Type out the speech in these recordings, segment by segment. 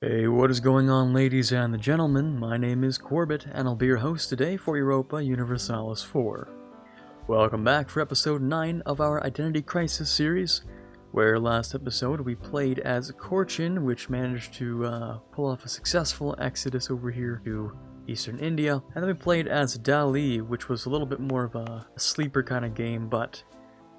Hey, what is going on, ladies and gentlemen? My name is Quarbit, and I'll be your host today for Europa Universalis 4. Welcome back for episode 9 of our Identity Crisis series, where last episode we played as Korchin, which managed to pull off a successful exodus over here to Eastern India, and then we played as Dali, which was a little bit more of a sleeper kind of game, but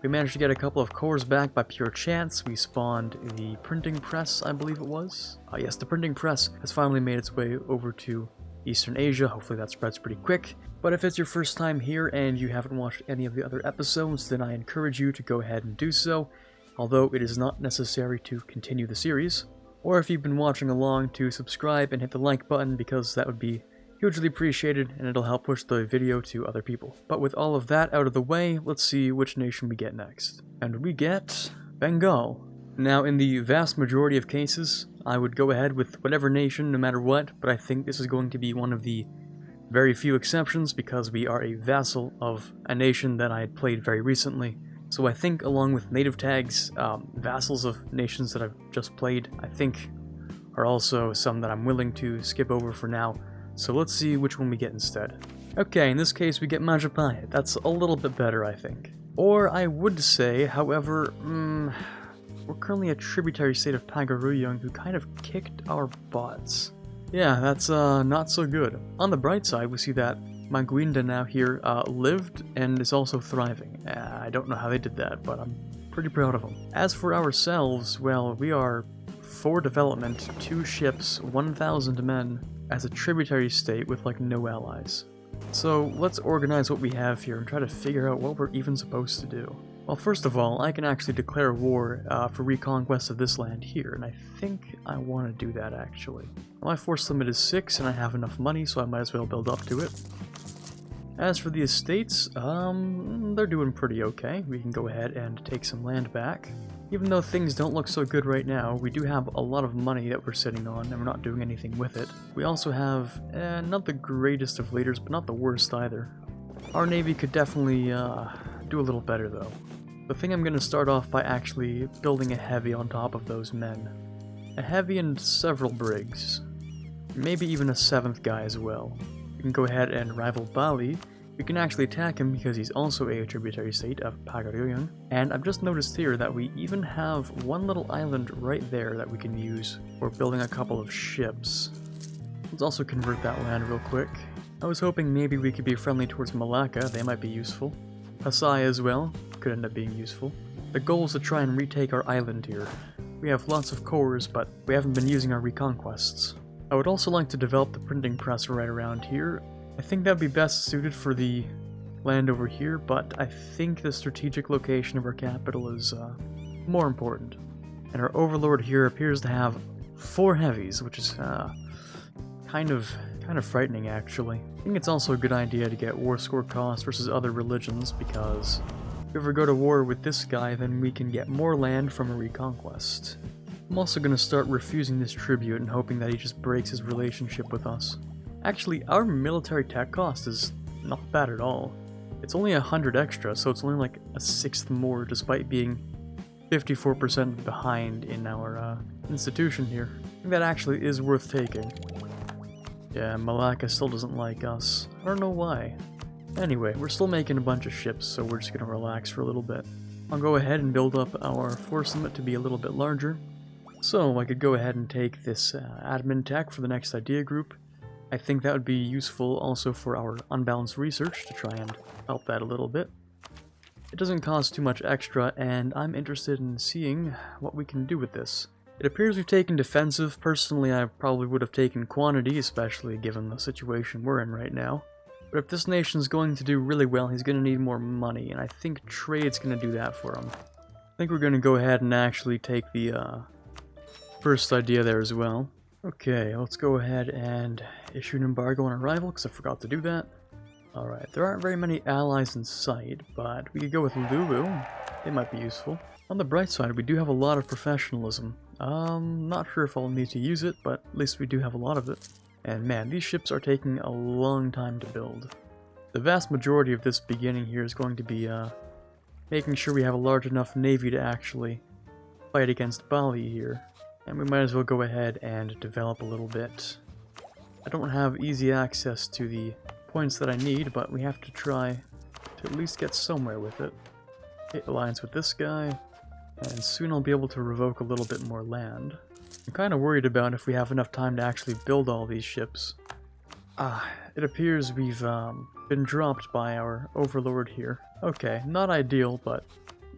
we managed to get a couple of cores back by pure chance. We spawned the printing press, I believe it was. Yes, the printing press has finally made its way over to Eastern Asia. Hopefully that spreads pretty quick. But if it's your first time here and you haven't watched any of the other episodes, then I encourage you to go ahead and do so, although it is not necessary to continue the series. Or if you've been watching along, to subscribe and hit the like button, because that would be hugely appreciated, and it'll help push the video to other people. But with all of that out of the way, let's see which nation we get next. And we get Bengal. Now, in the vast majority of cases, I would go ahead with whatever nation, no matter what, but I think this is going to be one of the very few exceptions, because we are a vassal of a nation that I had played very recently. So I think, along with native tags, vassals of nations that I've just played, I think, are also some that I'm willing to skip over for now. So let's see which one we get instead. Okay, in this case we get Majapahit. That's a little bit better, I think. Or I would say, however, we're currently a tributary state of Pagaruyung, who kind of kicked our butts. Yeah, that's not so good. On the bright side, we see that Maguinda now here lived and is also thriving. I don't know how they did that, but I'm pretty proud of them. As for ourselves, well, we are 4 development, 2 ships, 1,000 men, as a tributary state with like no allies. So let's organize what we have here and try to figure out what we're even supposed to do. Well, first of all, I can actually declare war for reconquest of this land here, and I think I want to do that actually. My force limit is 6 and I have enough money, so I might as well build up to it. As for the estates, they're doing pretty okay. We can go ahead and take some land back. Even though things don't look so good right now, we do have a lot of money that we're sitting on, and we're not doing anything with it. We also have, not the greatest of leaders, but not the worst either. Our navy could definitely do a little better though. The thing I'm going to start off by actually building a heavy on top of those men. A heavy and several brigs. Maybe even a 7th guy as well. We can go ahead and rival Bali. We can actually attack him because he's also a tributary state of Pagaruyung. And I've just noticed here that we even have one little island right there that we can use for building a couple of ships. Let's also convert that land real quick. I was hoping maybe we could be friendly towards Malacca, they might be useful. Pasai as well, could end up being useful. The goal is to try and retake our island here. We have lots of cores, but we haven't been using our reconquests. I would also like to develop the printing press right around here. I think that would be best suited for the land over here, but I think the strategic location of our capital is more important. And our overlord here appears to have 4 heavies, which is kind of frightening actually. I think it's also a good idea to get war score cost versus other religions, because if we ever go to war with this guy, then we can get more land from a reconquest. I'm also going to start refusing this tribute and hoping that he just breaks his relationship with us. Actually, our military tech cost is not bad at all. It's only 100 extra, so it's only like a 1/6 more, despite being 54% behind in our institution here. I think that actually is worth taking. Yeah, Malacca still doesn't like us. I don't know why. Anyway, we're still making a bunch of ships, so we're just going to relax for a little bit. I'll go ahead and build up our force limit to be a little bit larger. So I could go ahead and take this admin tech for the next idea group. I think that would be useful also for our unbalanced research to try and help that a little bit. It doesn't cost too much extra, and I'm interested in seeing what we can do with this. It appears we've taken defensive. Personally, I probably would have taken quantity, especially given the situation we're in right now. But if this nation's going to do really well, he's going to need more money, and I think trade's going to do that for him. I think we're going to go ahead and actually take the first idea there as well. Okay, let's go ahead and issue an embargo on arrival, because I forgot to do that. Alright, there aren't very many allies in sight, but we could go with Lulu. They might be useful. On the bright side, we do have a lot of professionalism. Not sure if I'll need to use it, but at least we do have a lot of it. And man, these ships are taking a long time to build. The vast majority of this beginning here is going to be making sure we have a large enough navy to actually fight against Bali here. And we might as well go ahead and develop a little bit. I don't have easy access to the points that I need, but we have to try to at least get somewhere with it. Okay, alliance with this guy, and soon I'll be able to revoke a little bit more land. I'm kind of worried about if we have enough time to actually build all these ships. It appears we've been dropped by our overlord here. Okay, not ideal, but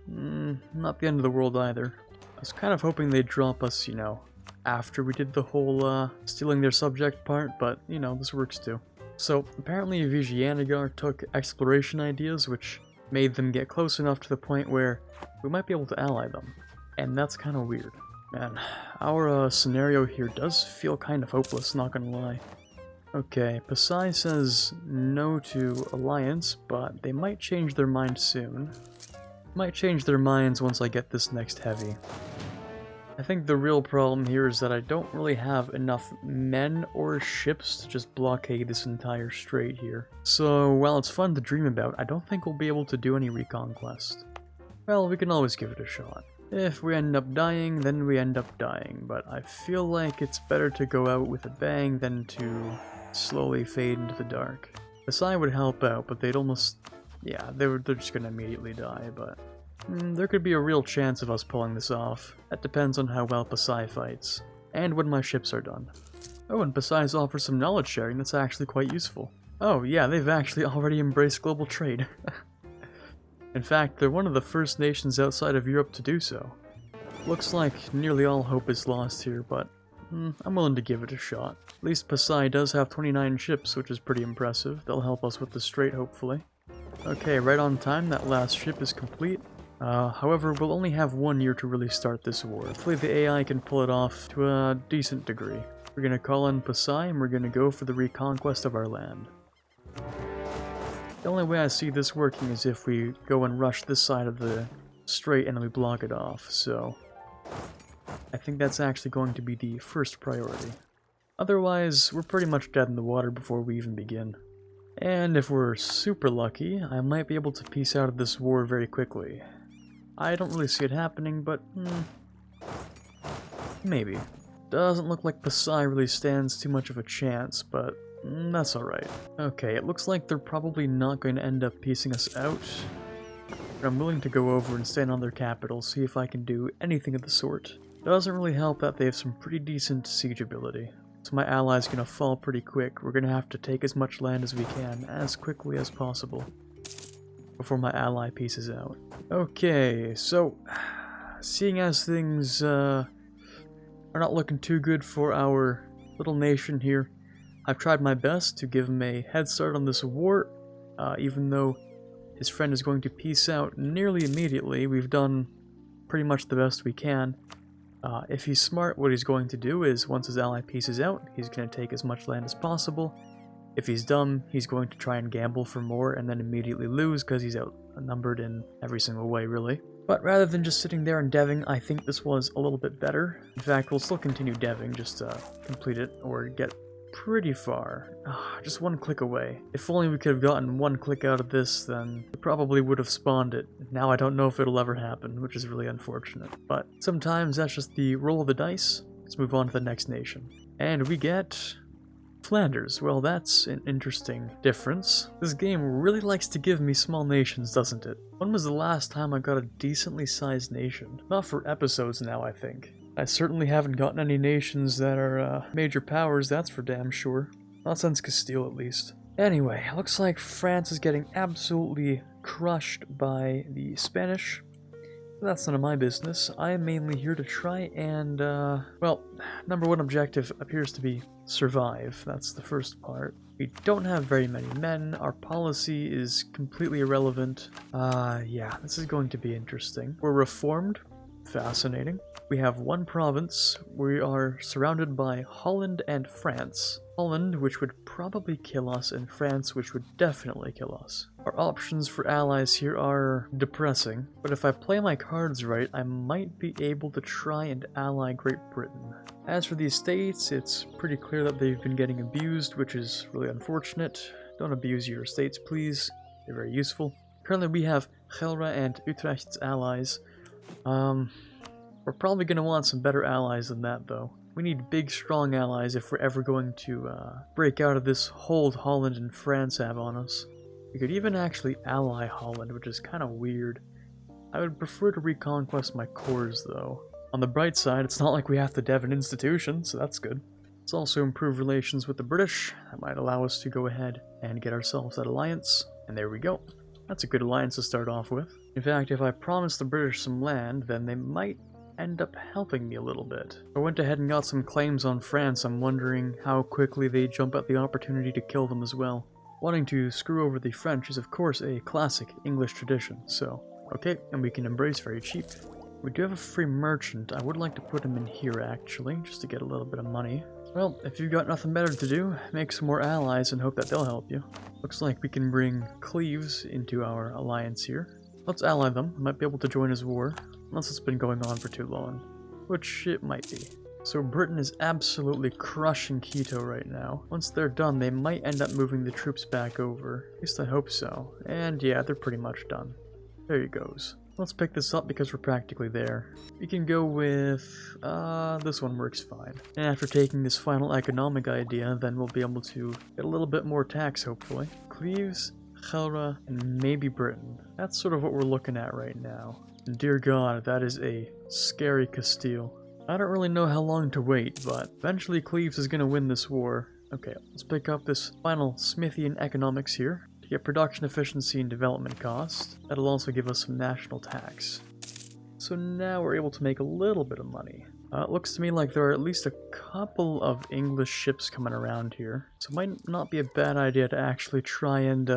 not the end of the world either. I was kind of hoping they'd drop us, you know, after we did the whole stealing their subject part, but, you know, this works too. So, apparently Vigianagar took exploration ideas, which made them get close enough to the point where we might be able to ally them. And that's kind of weird. Man, our scenario here does feel kind of hopeless, not gonna lie. Okay, Pasai says no to alliance, but they might change their mind soon. Might change their minds once I get this next heavy. I think the real problem here is that I don't really have enough men or ships to just blockade this entire strait here. So while it's fun to dream about, I don't think we'll be able to do any reconquest. Well, we can always give it a shot. If we end up dying, then we end up dying, but I feel like it's better to go out with a bang than to slowly fade into the dark. Pasai would help out, but they'd almost... yeah, they're just gonna immediately die, but... there could be a real chance of us pulling this off. That depends on how well Pasai fights, and when my ships are done. Oh, and Pasai's offers some knowledge sharing that's actually quite useful. Oh yeah, they've actually already embraced global trade. In fact, they're one of the first nations outside of Europe to do so. Looks like nearly all hope is lost here, but I'm willing to give it a shot. At least Pasai does have 29 ships, which is pretty impressive. They'll help us with the strait, hopefully. Okay, right on time, that last ship is complete. However, we'll only have 1 year to really start this war. Hopefully the AI can pull it off to a decent degree. We're gonna call in Pasai and we're gonna go for the reconquest of our land. The only way I see this working is if we go and rush this side of the strait and then we block it off, so... I think that's actually going to be the first priority. Otherwise, we're pretty much dead in the water before we even begin. And if we're super lucky, I might be able to peace out of this war very quickly. I don't really see it happening, but maybe. Doesn't look like Pasai really stands too much of a chance, but that's alright. Okay, it looks like they're probably not going to end up piecing us out. But I'm willing to go over and stand on their capital, see if I can do anything of the sort. Doesn't really help that they have some pretty decent siege ability. So my ally's gonna fall pretty quick. We're gonna have to take as much land as we can, as quickly as possible, before my ally pieces out. Okay, so, seeing as things are not looking too good for our little nation here, I've tried my best to give him a head start on this war, even though his friend is going to peace out nearly immediately. We've done pretty much the best we can. If he's smart, what he's going to do is, once his ally pieces out, he's going to take as much land as possible. If he's dumb, he's going to try and gamble for more and then immediately lose because he's outnumbered in every single way, really. But rather than just sitting there and deving, I think this was a little bit better. In fact, we'll still continue deving, just to complete it or get pretty far. Just 1 click away. If only we could have gotten 1 click out of this, then we probably would have spawned it. Now I don't know if it'll ever happen, which is really unfortunate. But sometimes that's just the roll of the dice. Let's move on to the next nation. And we get... Flanders. Well, that's an interesting difference. This game really likes to give me small nations, doesn't it? When was the last time I got a decently sized nation? Not for episodes now, I think. I certainly haven't gotten any nations that are major powers, that's for damn sure. Not since Castile, at least. Anyway, looks like France is getting absolutely crushed by the Spanish. That's none of my business. I am mainly here to try and, well, number 1 objective appears to be survive. That's the first part. We don't have very many men. Our policy is completely irrelevant. Yeah, this is going to be interesting. We're reformed. Fascinating. We have 1 province. We are surrounded by Holland and France. Holland, which would probably kill us, and France, which would definitely kill us. Our options for allies here are depressing, but if I play my cards right, I might be able to try and ally Great Britain. As for the estates, it's pretty clear that they've been getting abused, which is really unfortunate. Don't abuse your estates, please. They're very useful. Currently we have Gelre and Utrecht's allies. We're We're probably going to want some better allies than that, though. We need big, strong allies if we're ever going to break out of this hold Holland and France have on us. We could even actually ally Holland, which is kind of weird. I would prefer to reconquest my cores, though. On the bright side, it's not like we have to dev an institution, so that's good. Let's also improve relations with the British. That might allow us to go ahead and get ourselves that alliance. And there we go. That's a good alliance to start off with. In fact, if I promise the British some land, then they might end up helping me a little bit. If I went ahead and got some claims on France, I'm wondering how quickly they jump at the opportunity to kill them as well. Wanting to screw over the French is of course a classic English tradition, so okay, and we can embrace very cheap. We do have a free merchant. I would like to put him in here actually, just to get a little bit of money. Well, if you've got nothing better to do, make some more allies and hope that they'll help you. Looks like we can bring Cleves into our alliance here. Let's ally them. They might be able to join his war, unless it's been going on for too long, which it might be. So Britain is absolutely crushing Quito right now. Once they're done, they might end up moving the troops back over. At least I hope so. And yeah, they're pretty much done. There he goes. Let's pick this up because we're practically there. We can go with, this one works fine. And after taking this final economic idea, then we'll be able to get a little bit more tax, hopefully. Cleves, Gelre, and maybe Britain. That's sort of what we're looking at right now. And dear God, that is a scary Castile. I don't really know how long to wait, but eventually Cleves is going to win this war. Okay, let's pick up this final Smithian economics here. Get production efficiency and development cost. That'll also give us some national tax. So now we're able to make a little bit of money. It looks to me like there are at least a couple of English ships coming around here. So it might not be a bad idea to actually try and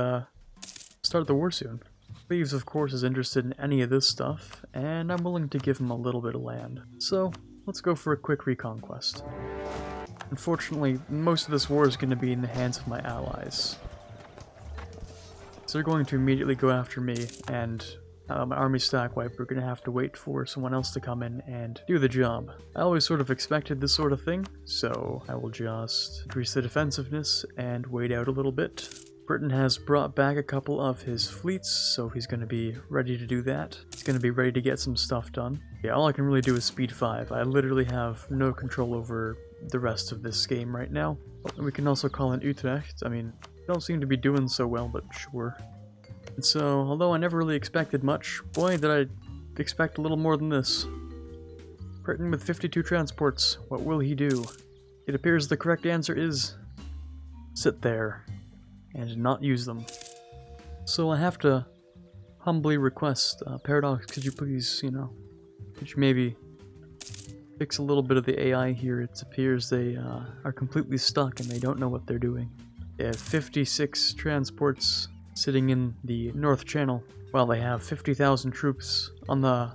start the war soon. Cleves, of course, is interested in any of this stuff, and I'm willing to give him a little bit of land. So let's go for a quick reconquest. Unfortunately, most of this war is going to be in the hands of my allies. So they're going to immediately go after me, and my army stack wipe, we're going to have to wait for someone else to come in and do the job. I always sort of expected this sort of thing, so I will just increase the defensiveness and wait out a little bit. Britain has brought back a couple of his fleets, so he's going to be ready to do that. He's going to be ready to get some stuff done. Yeah, all I can really do is speed 5. I literally have no control over the rest of this game right now. And we can also call in Utrecht. I mean, don't seem to be doing so well, but sure. And so, although I never really expected much, boy did I expect a little more than this. Britain with 52 transports, what will he do? It appears the correct answer is sit there and not use them. So I have to humbly request, Paradox, could you please, could you maybe fix a little bit of the AI here? It appears they are completely stuck and they don't know what they're doing. They have 56 transports sitting in the North Channel, while they have 50,000 troops on the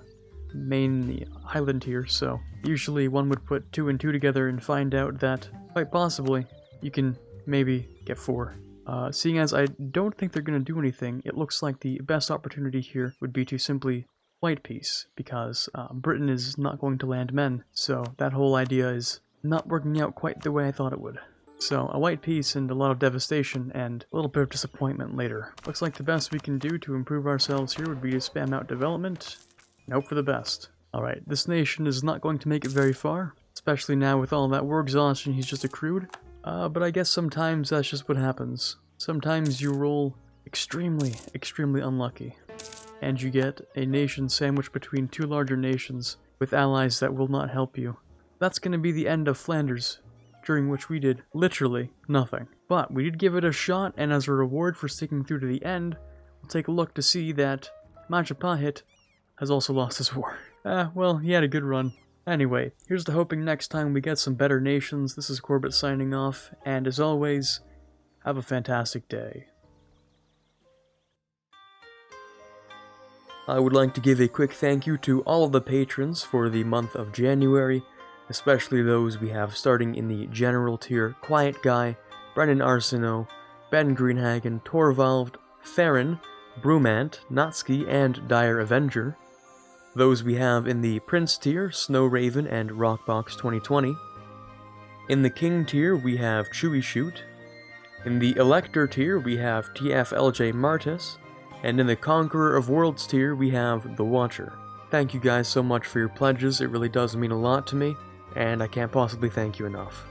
main island here, so usually one would put 2 and 2 together and find out that, quite possibly, you can maybe get 4. Seeing as I don't think they're going to do anything, it looks like the best opportunity here would be to simply white peace, because Britain is not going to land men, so that whole idea is not working out quite the way I thought it would. So, a white peace and a lot of devastation and a little bit of disappointment later. Looks like the best we can do to improve ourselves here would be to spam out development and hope for the best. Alright, this nation is not going to make it very far, especially now with all that war exhaustion he's just accrued. But I guess sometimes that's just what happens. Sometimes you roll extremely, extremely unlucky, and you get a nation sandwiched between 2 larger nations with allies that will not help you. That's going to be the end of Flanders, during which we did literally nothing. But we did give it a shot, and as a reward for sticking through to the end, we'll take a look to see that Majapahit has also lost his war. Well, he had a good run. Anyway, here's to hoping next time we get some better nations. This is Quarbit signing off, and as always, have a fantastic day. I would like to give a quick thank you to all of the patrons for the month of January, especially those we have starting in the general tier: Quiet Guy, Brennan Arsenault, Ben Greenhagen, Torvald, Farron, Brumant, Natsuki, and Dire Avenger. Those we have in the Prince tier: Snow Raven and Rockbox 2020. In the King tier we have Chewy Shoot. In the Elector tier we have TFLJ Martis. And in the Conqueror of Worlds tier we have The Watcher. Thank you guys so much for your pledges, it really does mean a lot to me, and I can't possibly thank you enough.